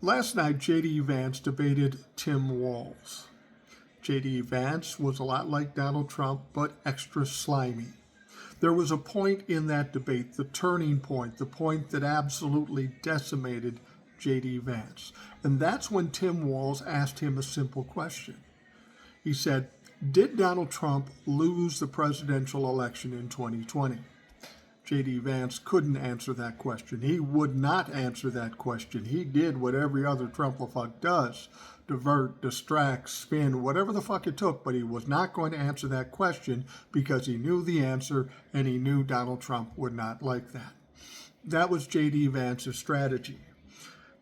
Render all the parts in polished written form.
Last night, J.D. Vance debated Tim Walz. J.D. Vance was a lot like Donald Trump, but extra slimy. There was a point in that debate, the turning point, the point that absolutely decimated J.D. Vance. And that's when Tim Walz asked him a simple question. He said, did Donald Trump lose the presidential election in 2020? J.D. Vance couldn't answer that question. He would not answer that question. He did what every other Trump-a-fuck does. Divert, distract, spin, whatever the fuck it took, but he was not going to answer that question because he knew the answer and he knew Donald Trump would not like that. That was J.D. Vance's strategy.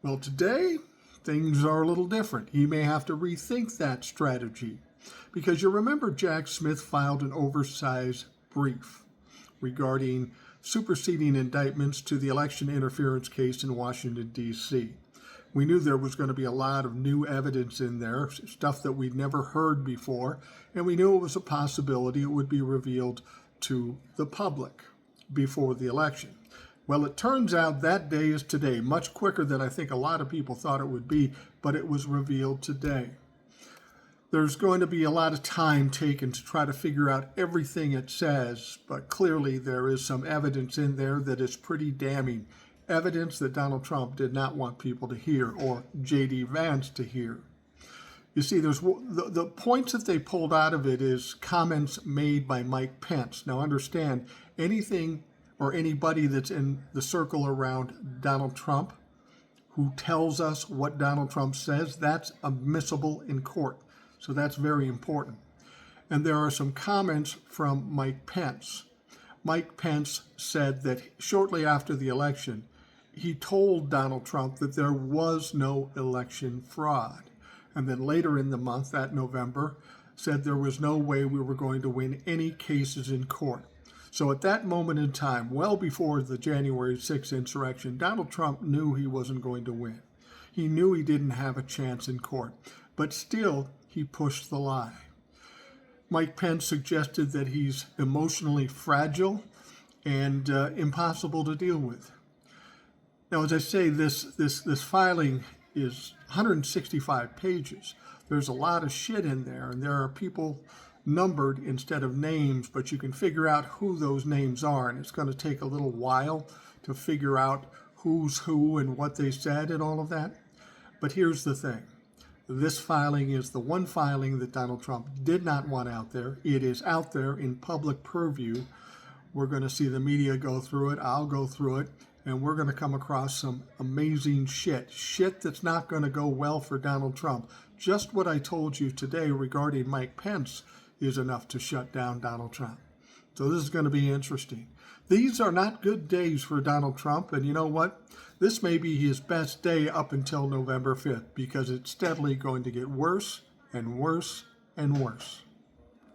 Well, today, things are a little different. He may have to rethink that strategy because you remember Jack Smith filed an oversized brief regarding superseding indictments to the election interference case in Washington, D.C. We knew there was going to be a lot of new evidence in there, stuff that we'd never heard before, and we knew it was a possibility it would be revealed to the public before the election. Well, it turns out that day is today, much quicker than I think a lot of people thought it would be, but it was revealed today. There's going to be a lot of time taken to try to figure out everything it says, but clearly there is some evidence in there that is pretty damning. Evidence that Donald Trump did not want people to hear, or J.D. Vance to hear. You see, there's the points that they pulled out of it is comments made by Mike Pence. Now understand, anything or anybody that's in the circle around Donald Trump who tells us what Donald Trump says, that's admissible in court. So that's very important. And there are some comments from Mike Pence. Mike Pence said that shortly after the election, he told Donald Trump that there was no election fraud. And then later in the month, that November, said there was no way we were going to win any cases in court. So at that moment in time, well before the January 6th insurrection, Donald Trump knew he wasn't going to win. He knew he didn't have a chance in court. But still, he pushed the lie. Mike Pence suggested that he's emotionally fragile and impossible to deal with. Now, as I say, this filing is 165 pages. There's a lot of shit in there, and there are people numbered instead of names, but you can figure out who those names are, and it's going to take a little while to figure out who's who and what they said and all of that. But here's the thing. This filing is the one filing that Donald Trump did not want out there. It is out there in public purview. We're going to see the media go through it. I'll go through it. And we're going to come across some amazing shit. Shit that's not going to go well for Donald Trump. Just what I told you today regarding Mike Pence is enough to shut down Donald Trump. So this is going to be interesting. These are not good days for Donald Trump. And you know what? This may be his best day up until November 5th because it's steadily going to get worse and worse and worse.